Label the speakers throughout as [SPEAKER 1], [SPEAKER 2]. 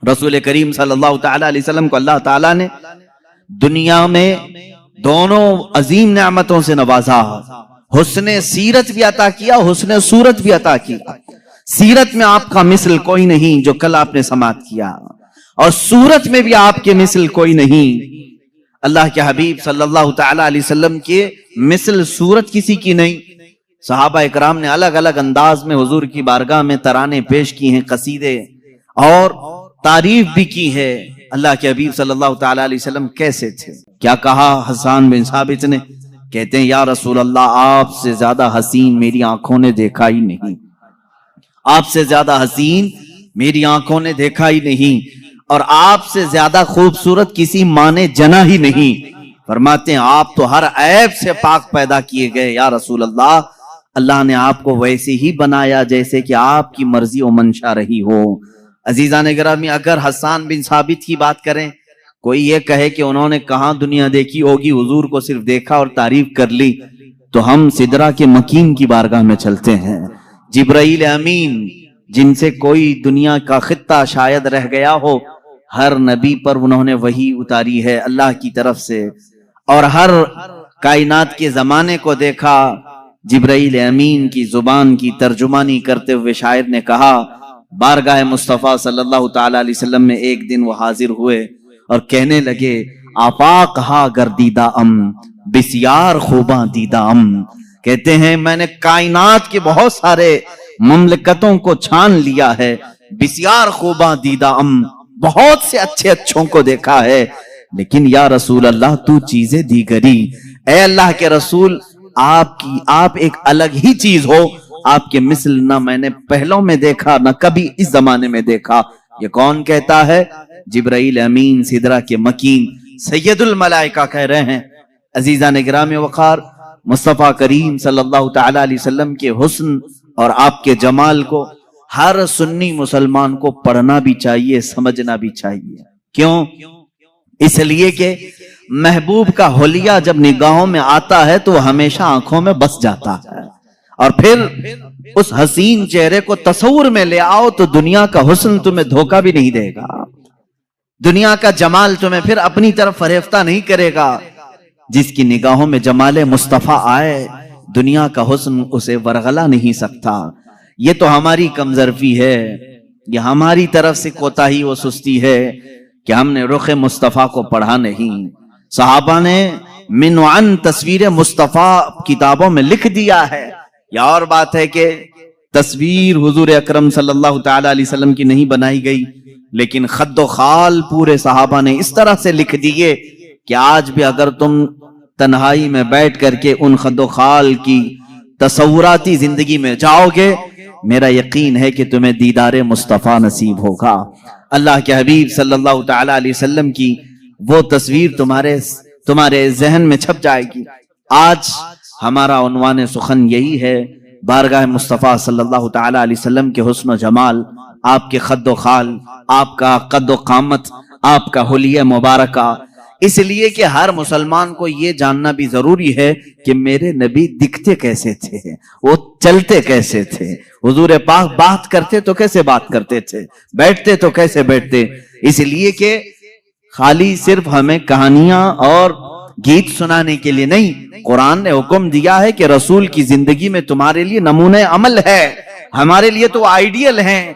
[SPEAKER 1] رسول کریم صلی اللہ تعالی علیہ وسلم کو اللہ تعالیٰ نے دنیا میں دونوں عظیم نعمتوں سے نوازا، حسن سیرت بھی عطا کیا، حسن صورت بھی عطا کیا۔ سیرت میں آپ کا مثل کوئی نہیں جو کل آپ نے سماعت کیا، اور صورت میں بھی آپ کے مثل کوئی نہیں۔ اللہ کے حبیب صلی اللہ تعالی علیہ وسلم کے مثل صورت کسی کی نہیں۔ صحابہ اکرام نے الگ الگ انداز میں حضور کی بارگاہ میں ترانے پیش کی ہیں، قصیدے، اور تعریف بھی کی ہے۔ اللہ کے حبیب صلی اللہ تعالی علیہ وسلم کیسے تھے؟ کیا کہا حسان بن ثابت نے؟ کہتے ہیں یا رسول اللہ، آپ سے زیادہ حسین میری آنکھوں نے دیکھا ہی نہیں، آپ سے زیادہ حسین میری آنکھوں نے دیکھا ہی نہیں، اور آپ سے زیادہ خوبصورت کسی ماں نے جنا ہی نہیں۔ فرماتے ہیں آپ تو ہر عیب سے پاک پیدا کیے گئے یا رسول اللہ، اللہ نے آپ کو ویسے ہی بنایا جیسے کہ آپ کی مرضی و منشا رہی ہو۔ عزیزان گرامی، اگر حسان بن ثابت کی بات کریں، کوئی یہ کہے کہ انہوں نے کہاں دنیا دیکھی ہوگی، حضور کو صرف دیکھا اور تعریف کر لی، تو ہم سدرہ کے مکین کی بارگاہ میں چلتے ہیں۔ جبرائیل امین جن سے کوئی دنیا کا خطہ شاید رہ گیا ہو، ہر نبی پر انہوں نے وحی اتاری ہے اللہ کی طرف سے، اور ہر کائنات کے زمانے کو دیکھا۔ جبرائیل امین کی زبان کی ترجمانی کرتے ہوئے شاعر نے کہا، بارگاہ مصطفیٰ صلی اللہ تعالی علیہ وسلم میں ایک دن وہ حاضر ہوئے اور کہنے لگے، آفاق ہا گردیدہ ام بسیار خوباں دیدہ ام۔ کہتے ہیں میں نے کائنات کے بہت سارے مملکتوں کو چھان لیا ہے، بسیار خوباں دیدہ ام، بہت سے اچھے اچھوں کو دیکھا ہے، لیکن یا رسول اللہ تو چیزیں دیگری، اے اللہ کے رسول آپ ایک الگ ہی چیز ہو، آپ کے مثل نہ میں نے پہلوں میں دیکھا نہ کبھی اس زمانے میں دیکھا۔ یہ کون کہتا ہے؟ جبرائیل امین سدرہ کے مکین سید الملائکہ کہہ رہے ہیں۔ عزیزان گرامی وقار، مصطفیٰ کریم صلی اللہ تعالی علیہ وسلم کے حسن اور آپ کے جمال کو ہر سنی مسلمان کو پڑھنا بھی چاہیے، سمجھنا بھی چاہیے۔ کیوں؟ اس لیے کہ محبوب کا حلیہ جب نگاہوں میں آتا ہے تو وہ ہمیشہ آنکھوں میں بس جاتا ہے، اور پھر اس حسین چہرے کو تصور میں لے آؤ تو دنیا کا حسن تمہیں دھوکہ بھی نہیں دے گا، دنیا کا جمال تمہیں پھر اپنی طرف فریفتہ نہیں کرے گا۔ جس کی نگاہوں میں جمال مصطفیٰ آئے، دنیا کا حسن اسے ورغلا نہیں سکتا۔ یہ تو ہماری کمظرفی ہے، یہ ہماری طرف سے کوتاہی و سستی ہے کہ ہم نے رخ مصطفیٰ کو پڑھا نہیں۔ صحابہ نے من وعن تصویر مصطفیٰ کتابوں میں لکھ دیا ہے۔ یہ اور بات ہے کہ تصویر حضور اکرم صلی اللہ تعالی علیہ وسلم کی نہیں بنائی گئی، لیکن خد و خال پورے صحابہ نے اس طرح سے لکھ دیے کہ آج بھی اگر تم تنہائی میں بیٹھ کر کے ان خد و خال کی تصوراتی زندگی میں جاؤ گے، میرا یقین ہے کہ تمہیں دیدار مصطفیٰ نصیب ہوگا۔ اللہ کے حبیب صلی اللہ تعالی علیہ وسلم کی وہ تصویر تمہارے ذہن میں چھپ جائے گی۔ آج ہمارا عنوان سخن یہی ہے، بارگاہ مصطفیٰ صلی اللہ تعالی علیہ وسلم کے حسن و جمال، آپ کے خد و خال، آپ کا قد و قامت، آپ کا حلیہ مبارکہ۔ اس لیے کہ ہر مسلمان کو یہ جاننا بھی ضروری ہے کہ میرے نبی دکھتے کیسے تھے، وہ چلتے کیسے تھے، حضور پاک بات کرتے تو کیسے بات کرتے تھے، بیٹھتے تو کیسے بیٹھتے۔ اس لیے کہ خالی صرف ہمیں کہانیاں اور گیت سنانے کے لیے نہیں، قرآن نے حکم دیا ہے کہ رسول کی زندگی میں تمہارے لیے نمونہ عمل ہے، ہمارے لیے تو آئیڈیل ہیں،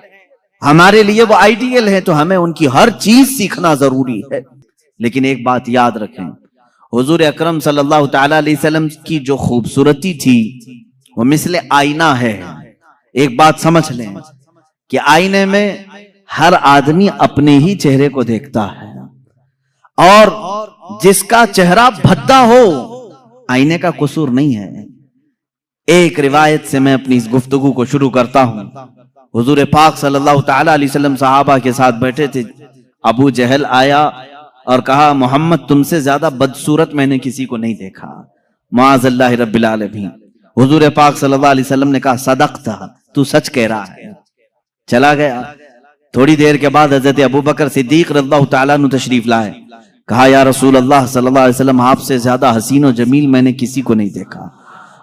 [SPEAKER 1] ہمارے لیے وہ آئیڈیل ہیں، تو ہمیں ان کی ہر چیز سیکھنا ضروری ہے۔ لیکن ایک بات یاد رکھیں، حضور اکرم صلی اللہ تعالی علیہ وسلم کی جو خوبصورتی تھی وہ مثل آئینہ ہے۔ ایک بات سمجھ لیں کہ آئینے میں ہر آدمی اپنے ہی چہرے کو دیکھتا ہے، اور جس کا چہرہ بھدا ہو آئینے کا قصور نہیں ہے۔ ایک روایت سے میں اپنی اس گفتگو کو شروع کرتا ہوں۔ حضور پاک صلی اللہ تعالی علیہ وسلم صحابہ کے ساتھ بیٹھے تھے، ابو جہل آیا اور کہا محمد تم سے زیادہ بدصورت میں نے کسی کو نہیں دیکھا، معاذ اللہ رب العالمین۔ حضور پاک صلی اللہ علیہ وسلم نے کہا صدقت، تو سچ کہہ رہا ہے۔ چلا گیا۔ تھوڑی دیر کے بعد حضرت ابو بکر صدیق رضی اللہ تعالیٰ عنہ تشریف لائے، کہا یا رسول اللہ صلی اللہ علیہ وسلم آپ سے زیادہ حسین و جمیل میں نے کسی کو نہیں دیکھا۔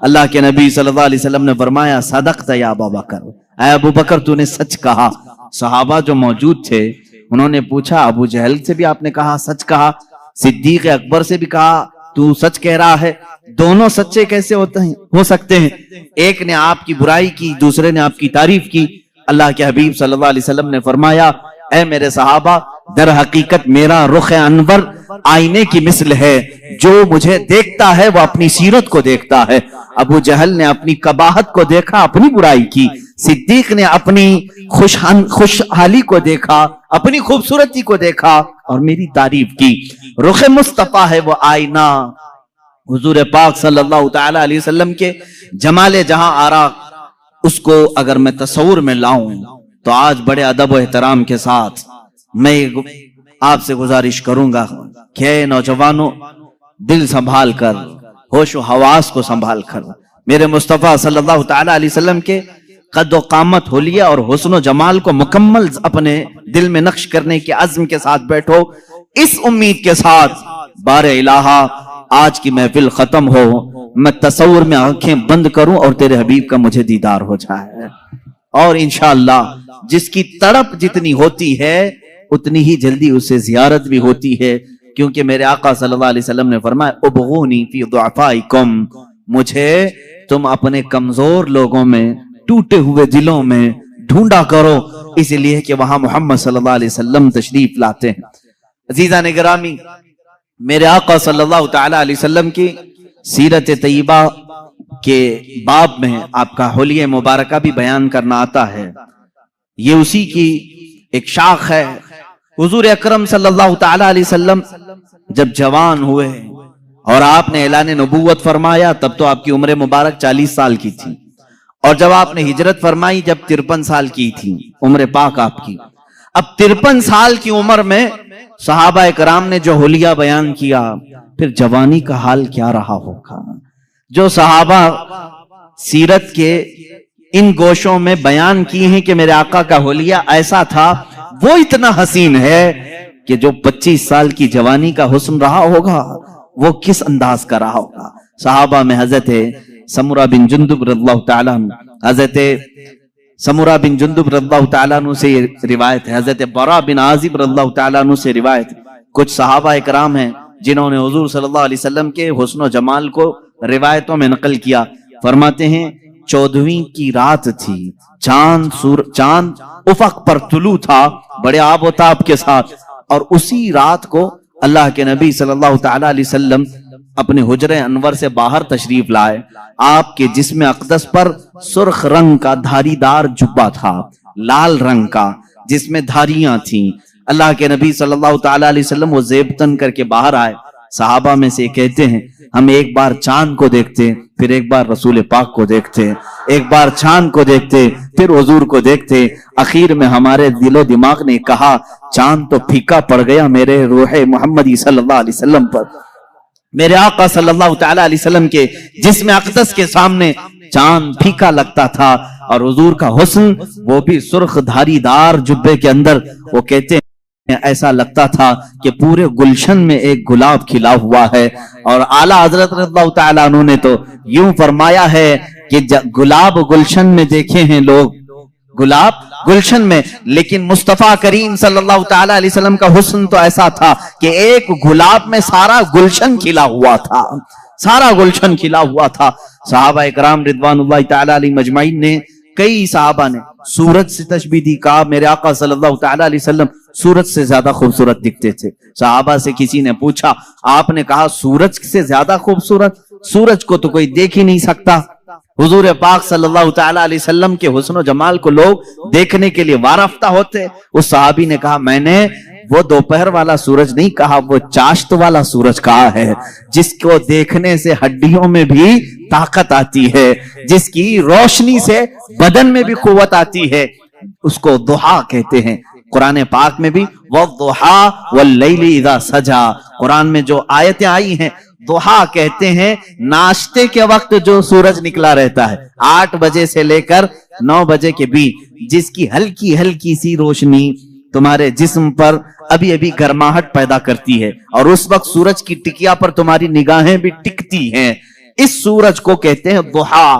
[SPEAKER 1] اللہ کے نبی صلی اللہ علیہ وسلم نے فرمایا صدقت یا ابو بکر، اے ابو بکر تو نے سچ کہا۔ صحابہ جو موجود تھے انہوں نے پوچھا ابو جہل سے بھی آپ نے کہا سچ کہا, صدیق اکبر سے بھی کہا تو سچ کہہ رہا ہے, دونوں سچے کیسے ہو سکتے ہیں؟ ایک نے آپ کی برائی کی, دوسرے نے آپ کی تعریف کی. اللہ کے حبیب صلی اللہ علیہ وسلم نے فرمایا اے میرے صحابہ, در حقیقت میرا رخ انور آئینے کی مثل ہے, جو مجھے دیکھتا ہے وہ اپنی سیرت کو دیکھتا ہے. ابو جہل نے اپنی قباحت کو دیکھا, اپنی برائی کی. صدیق نے اپنی خوشحالی کو دیکھا, اپنی خوبصورتی کو دیکھا اور میری تعریف کی. رخ مصطفیٰ ہے وہ آئینہ, حضور پاک صلی اللہ تعالی علیہ وسلم کے جمال جہاں آرا, اس کو اگر میں تصور میں لاؤں تو آج بڑے ادب و احترام کے ساتھ میں آپ سے گزارش کروں گا کہ نوجوانوں, دل سنبھال کر, ہوش و حواس کو سنبھال کر میرے مصطفیٰ صلی اللہ تعالی علیہ وسلم کے قد و قامت, حلیہ اور حسن و جمال کو مکمل اپنے دل میں نقش کرنے کے عزم کے ساتھ بیٹھو, اس امید کے ساتھ بار الہا آج کی محفل ختم ہو, میں تصور میں آنکھیں بند کروں اور تیرے حبیب کا مجھے دیدار ہو جائے, اور انشاءاللہ جس کی تڑپ جتنی ہوتی ہے اتنی ہی جلدی اسے زیارت بھی ہوتی ہے, کیونکہ میرے آقا صلی اللہ علیہ وسلم نے فرمایا ابغونی فی ضعفائکم, مجھے تم اپنے کمزور لوگوں میں, ٹوٹے ہوئے دلوں میں ڈھونڈا کرو, اس لیے کہ وہاں محمد صلی اللہ علیہ وسلم تشریف لاتے ہیں. عزیزان گرامی, میرے آقا صلی اللہ تعالی علیہ وسلم کی سیرت طیبہ کے باب میں آپ کا حلیہ مبارکہ بھی بیان کرنا آتا ہے. یہ اسی کی ایک شاخ ہے. حضور اکرم صلی اللہ تعالی علیہ وسلم جب جوان ہوئے اور آپ نے اعلان نبوت فرمایا تب تو آپ کی عمر مبارک 40 سال کی تھی, اور جب آپ نے ہجرت فرمائی جب 53 سال کی تھی عمر پاک آپ کی. اب 53 سال کی عمر میں صحابہ کرام نے جو حلیہ بیان کیا, پھر جوانی کا حال کیا رہا ہوگا. جو صحابہ سیرت کے ان گوشوں میں بیان کی ہیں کہ میرے آقا کا حلیہ ایسا تھا, وہ اتنا حسین ہے کہ جو 25 سال کی جوانی کا حسن رہا ہوگا وہ کس انداز کا رہا ہوگا. صحابہ میں حضرت سمرہ بن جندب رضی اللہ تعالیٰ عنہ, حضرت سمرہ بن جندب رضی اللہ تعالیٰ عنہ سے روایت ہے, حضرت برا بن عازب رضی اللہ تعالیٰ عنہ سے روایت ہے. کچھ صحابہ اکرام ہیں جنہوں نے حضور صلی اللہ علیہ وسلم کے حسن و جمال کو روایتوں میں نقل کیا. فرماتے ہیں 14ویں کی رات تھی, چاند افق پر طلوع تھا بڑے آب و تاب کے ساتھ, اور اسی رات کو اللہ کے نبی صلی اللہ تعالی علیہ وسلم اپنے حجر انور سے باہر تشریف لائے. آپ کے جسم اقدس پر سرخ رنگ کا دھاری دار جبہ تھا, لال رنگ کا جس میں دھاریاں تھیں. اللہ کے نبی صلی اللہ تعالی علیہ وسلم وہ زیبتن کر کے باہر آئے. صحابہ میں سے کہتے ہیں ہم ایک بار چاند کو دیکھتے, پھر ایک بار رسول پاک کو دیکھتے, ایک بار چاند کو دیکھتے, پھر حضور کو دیکھتے. اخیر میں ہمارے دل و دماغ نے کہا چاند تو پھیکا پڑ گیا میرے روح محمدی صلی اللہ علیہ وسلم پر. میرے آقا صلی اللہ تعالی علیہ وسلم کے جسم اقدس کے سامنے چاند پھیکا لگتا تھا, اور حضور کا حسن وہ بھی سرخ دھاری دار جبے کے اندر. وہ کہتے ہیں ایسا لگتا تھا کہ پورے گلشن میں ایک گلاب کھلا ہوا ہے. اور اعلیٰ حضرت رضی اللہ تعالیٰ عنہ نے تو یوں فرمایا ہے کہ گلاب گلشن میں دیکھے ہیں لوگ, گلاب گلشن میں, لیکن مصطفیٰ کریم صلی اللہ تعالی علیہ وسلم کا حسن تو ایسا تھا کہ ایک گلاب میں سارا گلشن کھلا ہوا تھا, سارا گلشن کھلا ہوا تھا. صحابہ اکرام رضوان اللہ تعالی علیہ مجمعین نے, کئی صحابہ نے سورج سے تشبیہ دی, کہا میرے آقا صلی اللہ تعالی علیہ وسلم سورج سے زیادہ خوبصورت دکھتے تھے. صحابہ سے کسی نے پوچھا, آپ نے کہا سورج سے زیادہ خوبصورت, سورج کو تو کوئی دیکھ ہی نہیں سکتا. حضور پاک صلی اللہ تعالی علیہ وسلم کے حسن و جمال کو لوگ دیکھنے کے لیے وارفتہ ہوتے. اس صحابی نے کہا میں نے وہ دوپہر والا سورج نہیں کہا, وہ چاشت والا سورج کہا ہے, جس کو دیکھنے سے ہڈیوں میں بھی طاقت آتی ہے, جس کی روشنی سے بدن میں بھی قوت آتی ہے. اس کو ضحیٰ کہتے ہیں. قرآن پاک میں بھی وَالضُّحَىٰ وَاللَّيْلِ اِذَا سَجَا, قرآن میں جو آیتیں آئی ہیں, ضحیٰ کہتے ہیں ناشتے کے وقت جو سورج نکلا رہتا ہے 8 بجے سے لے کر 9 بجے کے بیچ, جس کی ہلکی ہلکی سی روشنی تمہارے جسم پر ابھی ابھی گرماہٹ پیدا کرتی ہے, اور اس وقت سورج کی ٹکیا پر تمہاری نگاہیں بھی ٹکتی ہیں. اس سورج کو کہتے ہیں ضحیٰ.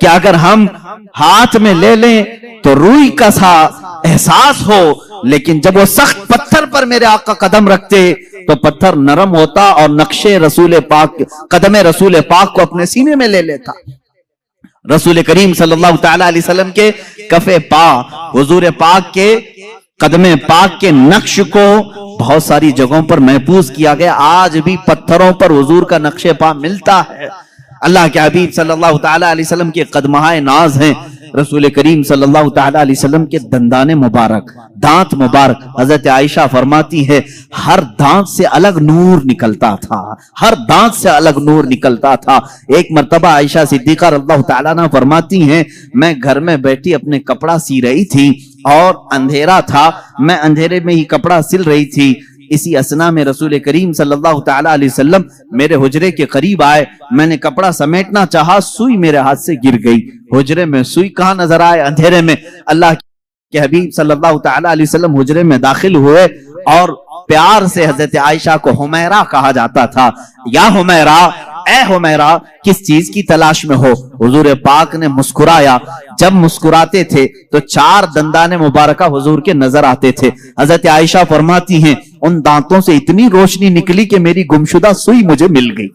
[SPEAKER 1] کہ اگر ہم ہاتھ میں لے لیں تو روئی کا سا احساس ہو، لیکن جب وہ سخت پتھر پر میرے آقا قدم رکھتے تو پتھر نرم ہوتا اور نقشے رسول پاک، قدم رسول پاک کو اپنے سینے میں لے لیتا۔ رسول کریم صلی اللہ تعالی علیہ وسلم کے کف پا، حضور پاک کے قدم پاک کے نقش کو بہت ساری جگہوں پر محفوظ کیا گیا، آج بھی پتھروں پر حضور کا نقش پا ملتا ہے۔ اللہ کے حبیب صلی اللہ تعالی علیہ وسلم کے قدمہائے ناز ہیں رسول کریم صلی اللہ تعالی علیہ وسلم کے دندان مبارک، دانت مبارک۔ حضرت عائشہ فرماتی ہے ہر دانت سے الگ نور نکلتا تھا، ہر دانت سے الگ نور نکلتا تھا۔ ایک مرتبہ عائشہ صدیقہ رضی اللہ تعالیٰ عنہ فرماتی ہیں میں گھر میں بیٹھی اپنے کپڑا سی رہی تھی اور اندھیرا تھا، میں اندھیرے میں ہی کپڑا سل رہی تھی، اسی اسنا میں رسول کریم صلی اللہ تعالی علیہ وسلم میرے حجرے کے قریب آئے، میں نے کپڑا سمیٹنا چاہا، سوئی میرے ہاتھ سے گر گئی۔ حجرے میں سوئی کہاں نظر آئے؟ اندھیرے میں۔ اللہ کے حبیب صلی اللہ تعالی علیہ وسلم حجرے میں داخل ہوئے اور پیار سے حضرت عائشہ کو حمیرہ کہا جاتا تھا، یا حمیرہ، اے حمیرہ کس چیز کی تلاش میں ہو؟ حضور پاک نے مسکرایا، جب مسکراتے تھے تو 4 دندان مبارکہ حضور کے نظر آتے تھے۔ حضرت عائشہ فرماتی ہیں ان دانتوں سے اتنی روشنی نکلی کہ میری گمشدہ سوئی مجھے مل گئی۔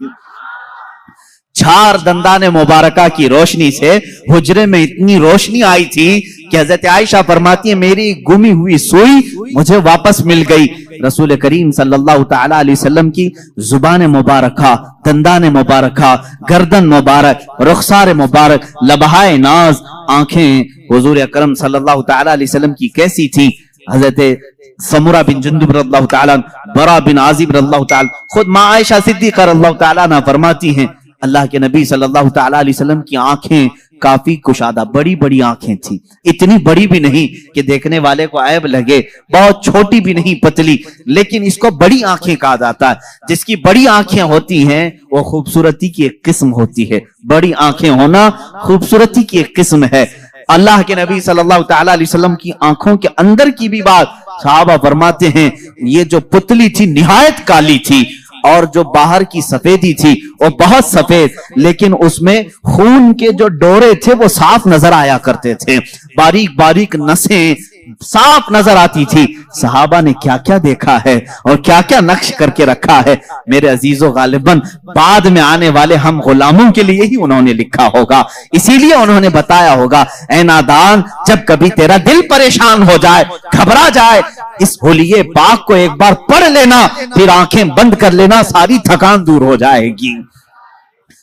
[SPEAKER 1] 4 دندان مبارکہ کی روشنی سے حجرے میں اتنی روشنی آئی تھی کہ حضرت عائشہ فرماتی ہے میری گمی ہوئی سوئی مجھے واپس مل گئی۔ رسول کریم صلی اللہ تعالی علیہ وسلم کی زبان مبارکہ، دندان مبارکہ، گردن مبارک، رخسار مبارک، لبہائے ناز، آنکھیں حضور اکرم صلی اللہ تعالی علیہ وسلم کی کیسی تھی؟ حضرت سمرہ بن جندب رضی اللہ تعالیٰ، برا بن عازب رضی اللہ تعالیٰ، خود ماں عائشہ صدیقہ رضی اللہ تعالیٰ عنہ فرماتی ہیں اللہ کے نبی صلی اللہ تعالیٰ علیہ وسلم کی آنکھیں کافی کشادہ، بڑی بڑی آنکھیں تھیں، اتنی بڑی بھی نہیں کہ دیکھنے والے کو عیب لگے، بہت چھوٹی بھی نہیں پتلی، لیکن اس کو بڑی آنکھیں کہا جاتا ہے۔ جس کی بڑی آنکھیں ہوتی ہیں وہ خوبصورتی کی ایک قسم ہوتی ہے، بڑی آنکھیں ہونا خوبصورتی کی ایک قسم ہے۔ اللہ کے نبی صلی اللہ تعالیٰ علیہ وسلم کی آنکھوں کے اندر کی بھی بات صحابہ فرماتے ہیں یہ جو پتلی تھی نہایت کالی تھی، اور جو باہر کی سفیدی تھی وہ بہت سفید، لیکن اس میں خون کے جو ڈورے تھے وہ صاف نظر آیا کرتے تھے، باریک باریک نسیں صاف نظر آتی تھی۔ صحابہ نے کیا کیا دیکھا ہے اور کیا کیا نقش کر کے رکھا ہے، میرے عزیزو غالباً بعد میں آنے والے ہم غلاموں کے لیے ہی انہوں نے لکھا ہوگا، اسی لیے انہوں نے بتایا ہوگا اے نادان جب کبھی تیرا دل پریشان ہو جائے، گھبرا جائے، اس حلیے پاک کو ایک بار پڑھ لینا، پھر آنکھیں بند کر لینا، ساری تھکان دور ہو جائے گی،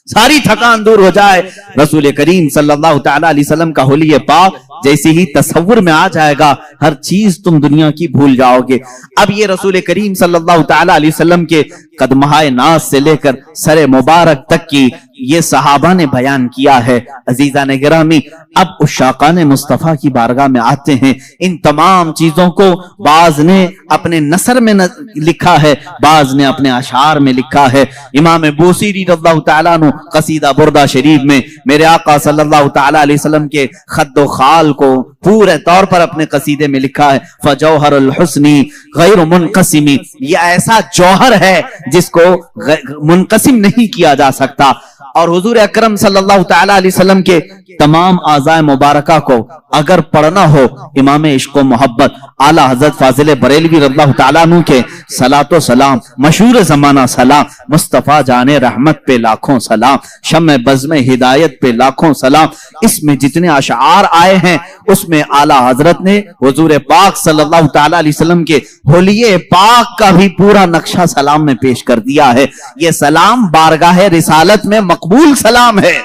[SPEAKER 1] ساری تھکان دور ہو جائے۔ رسول کریم صلی اللہ تعالیٰ علیہ وسلم کا حلیہ پاک جیسے ہی تصور میں آ جائے گا ہر چیز تم دنیا کی بھول جاؤ گے۔ اب یہ رسول کریم صلی اللہ تعالیٰ علیہ وسلم کے قدمہائے ناز سے لے کر سر مبارک تک کی یہ صحابہ نے بیان کیا ہے۔ عزیزان گرامی، اب عشاقان مصطفیٰ کی بارگاہ میں آتے ہیں، ان تمام چیزوں کو بعض نے اپنے نثر میں لکھا ہے، بعض نے اپنے اشعار میں لکھا ہے۔ امام بوصیری رضی اللہ تعالیٰ عنہ قصیدہ بردہ شریف میں میرے آقا صلی اللہ تعالیٰ علیہ وسلم کے خد و خال کو پورے طور پر اپنے قصیدے میں لکھا ہے، فجوہر الحسنی غیر منقسمی، یہ ایسا جوہر ہے جس کو منقسم نہیں کیا جا سکتا۔ اور حضور اکرم صلی اللہ تعالیٰ علیہ وسلم کے تمام اعضاء مبارکہ کو اگر پڑھنا ہو امام عشق و محبت اعلیٰ حضرت فاضل بریلوی رضی اللہ تعالیٰ عنہ کے صلاۃ و سلام، مشہور زمانہ سلام، مصطفیٰ جان رحمت پہ لاکھوں سلام، شمع بزم ہدایت پہ لاکھوں سلام، اس میں جتنے اشعار آئے ہیں اس میں اعلیٰ حضرت نے حضور پاک صلی اللہ تعالیٰ علیہ وسلم کے حلیہ پاک کا بھی پورا نقشہ سلام میں پیش کر دیا ہے۔ یہ سلام بارگاہ رسالت میں مقبول سلام ہے،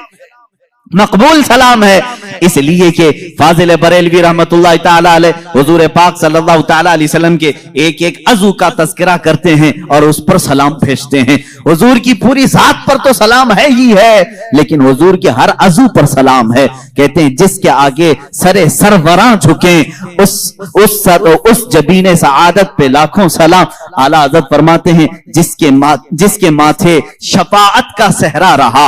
[SPEAKER 1] مقبول سلام ہے، اس لیے کہ فاضل بریلوی رحمت اللہ تعالی علیہ حضور پاک صلی اللہ تعالی علیہ وسلم کے ایک ایک عضو کا تذکرہ کرتے ہیں اور اس پر سلام بھیجتے ہیں۔ حضور کی پوری ذات پر تو سلام ہے ہی ہے، لیکن حضور کے ہر عضو پر سلام ہے۔ کہتے ہیں جس کے آگے سر سروراں جھکیں اس جبین سعادت پہ لاکھوں سلام۔ اعلیٰ حضرت فرماتے ہیں جس کے ماتھے شفاعت کا صحرا رہا